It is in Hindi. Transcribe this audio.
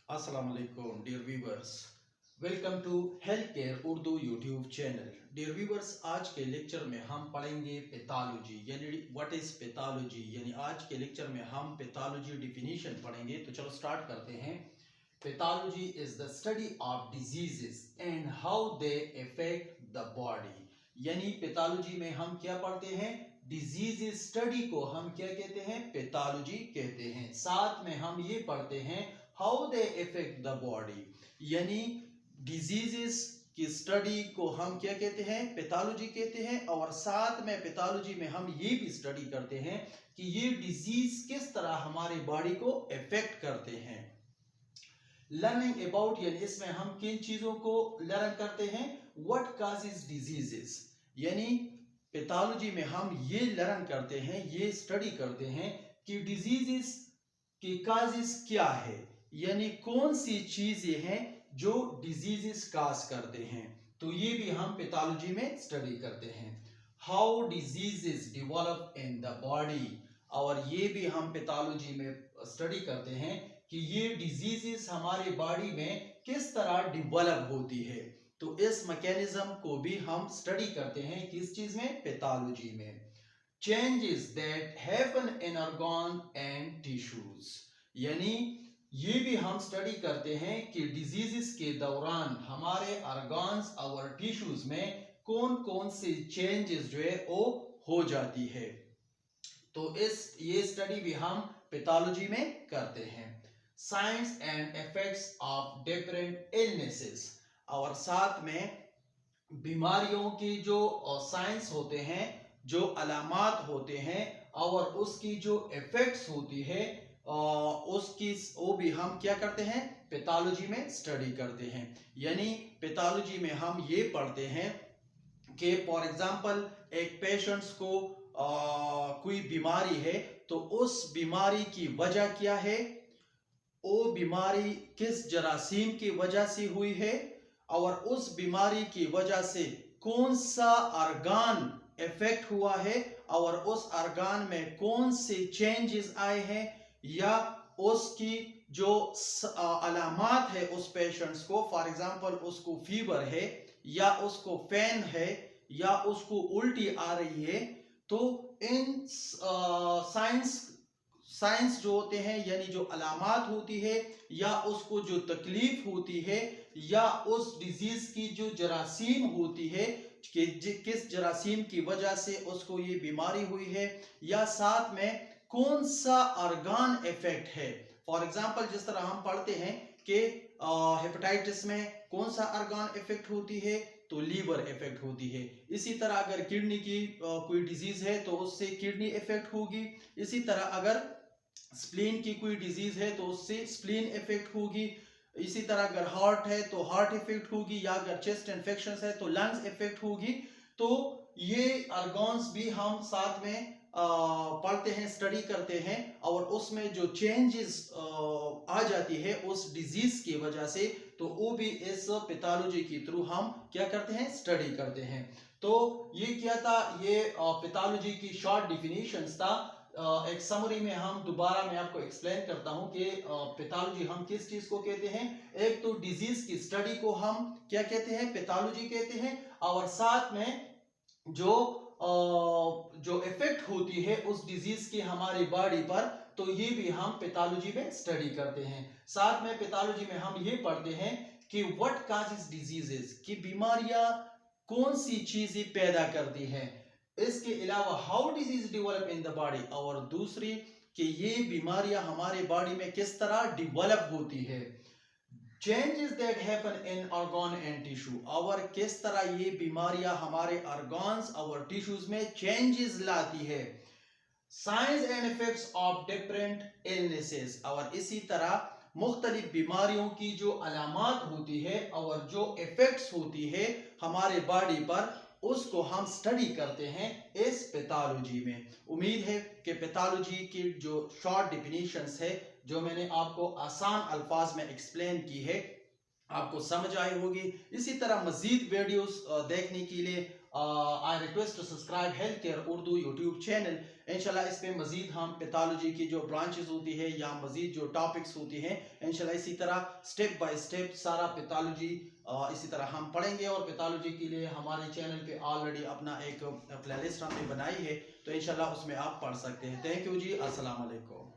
अस्सलाम वालेकुम dear viewers, welcome to health care Urdu YouTube channel. Dear viewers, आज के लेक्चर में हम पढ़ेंगे पैथोलॉजी यानी व्हाट इज पैथोलॉजी। यानी आज के लेक्चर में हम पैथोलॉजी डिफिनीशन पढ़ेंगे। तो चलो स्टार्ट करते हैं। Pathology is the study of diseases and how they affect the body. यानी पैथोलॉजी में हम क्या पढ़ते हैं? डिजीज स्टडी को हम क्या कहते हैं? पैथोलॉजी कहते हैं। साथ में हम ये पढ़ते हैं how they affect the body, यानी डिजीजेस की स्टडी को हम क्या कहते हैं? पैथोलॉजी कहते हैं। और साथ में पैथोलॉजी में हम ये भी स्टडी करते हैं कि ये डिजीज किस तरह हमारे बॉडी को अफेक्ट करते हैं। लर्निंग अबाउट, यानी इसमें हम किन चीजों को लर्न करते हैं? व्हाट काजेस डिजीजेस, यानी पैथोलॉजी में हम ये लर्न करते हैं, ये स्टडी करते हैं कि डिजीजेस की काजेस क्या है, यानी कौन सी चीजें हैं जो डिजीजेस काज करते हैं। तो ये भी हम पैथोलॉजी में स्टडी करते हैं। How diseases develop in the body, और ये भी हम पैथोलॉजी में स्टडी करते हैं कि ये डिजीजेस हमारे बॉडी में किस तरह डेवलप होती है। तो इस मैकेनिज्म को भी हम स्टडी करते हैं किस चीज में? पैथोलॉजी में। Changes that happen in organ and tissues, यानी ये भी हम स्टडी करते हैं कि डिजीजेस के दौरान हमारे ऑर्गन्स और टिश्यूज में कौन कौन से चेंजेस जो है वो हो जाती है। तो ये स्टडी भी हम पैथोलॉजी में करते हैं। Science and effects of different illnesses, और साथ में बीमारियों की जो साइंस होते हैं, जो अलामात होते हैं और उसकी जो इफेक्ट्स होती है उसकी वो भी हम क्या करते हैं? पैथोलॉजी में स्टडी करते हैं। यानी पैथोलॉजी में हम ये पढ़ते हैं कि फॉर एग्जांपल एक पेशेंट्स को कोई बीमारी है, तो उस बीमारी की वजह क्या है, वो बीमारी किस जरासीम की वजह से हुई है, और उस बीमारी की वजह से कौन सा ऑर्गन इफेक्ट हुआ है, और उस ऑर्गन में कौन से चेंजेस आए हैं, या उसकी जो अलामात है उस पेशेंट्स को, फॉर एग्जांपल उसको फीवर है, या उसको पेन है, या उसको उल्टी आ रही है। तो इन साइंस जो होते हैं, यानी जो अलामात होती है, या उसको जो तकलीफ होती है, या उस डिजीज की जो जरासीम होती है कि किस जरासीम की वजह से उसको ये बीमारी हुई है, या साथ में कौन सा ऑर्गन इफेक्ट है। फॉर एग्जांपल जिस तरह हम पढ़ते हैं कि हेपेटाइटिस में कौन सा ऑर्गन इफेक्ट होती है, तो लीवर इफेक्ट होती है। इसी तरह अगर किडनी की कोई डिजीज है तो उससे किडनी इफेक्ट होगी। इसी तरह अगर स्प्लीन की कोई डिजीज है तो उससे स्प्लीन इफेक्ट होगी। इसी तरह अगर हार्ट है तो हार्ट इफेक्ट होगी, या अगर चेस्ट इन्फेक्शन है तो लंग्स इफेक्ट होगी। तो ये ऑर्गन्स भी हम साथ में पढ़ते हैं, स्टडी करते हैं, और उसमें जो चेंजेस आ जाती है उस डिजीज की वजह से, तो वो भी इस पैथोलॉजी के थ्रू हम क्या करते हैं? स्टडी करते हैं। तो ये क्या था? ये पैथोलॉजी की शॉर्ट डिफिनीशंस था। एक समरी में हम दोबारा मैं आपको एक्सप्लेन करता हूं कि पैथोलॉजी हम किस चीज को कहते हैं। एक तो डिजीज की स्टडी को हम क्या कहते हैं? पैथोलॉजी कहते हैं। और साथ में जो इफेक्ट होती है उस डिजीज की हमारी बॉडी पर, तो ये भी हम पैथोलॉजी में स्टडी करते हैं। साथ में पैथोलॉजी में हम ये पढ़ते हैं कि व्हाट काजेस डिजीजेस, की बीमारियां कौन सी चीजें पैदा करती हैं। इसके अलावा how disease develop in the body, और दूसरी कि ये बीमारियां हमारे बॉडी में किस तरह डेवलप होती है। Changes that happen in organ and tissue, और किस तरह ये बीमारियां हमारे ऑर्गन्स और टिश्यूज में चेंजेस लाती है। Science and effects of different illnesses, और इसी तरह मुख्तलिफ बीमारियों की जो अलामात होती है और जो इफेक्ट्स होती है हमारे बॉडी पर, उसको हम स्टडी करते हैं इस पैथोलॉजी में। उम्मीद है कि पैथोलॉजी की जो शॉर्ट डिफिनीशंस है, जो मैंने आपको आसान अल्फाज में एक्सप्लेन की है, आपको समझ आई होगी। इसी तरह मजीद वीडियोस देखने के लिए I request to subscribe health care Urdu YouTube channel. इंशाल्लाह इस पे मजीद हम पैथोलॉजी की जो ब्रांचेस होती है या मजीद जो टॉपिक्स होती हैं, इंशाल्लाह इसी तरह स्टेप बाय स्टेप सारा पैथोलॉजी इसी तरह हम पढ़ेंगे। और पैथोलॉजी के लिए हमारे चैनल पे ऑलरेडी अपना एक प्लेलिस्ट हमने बनाई है, तो इंशाल्लाह उसमें आप पढ़ सकते हैं। थैंक यू जी, अस्सलाम वालेकुम।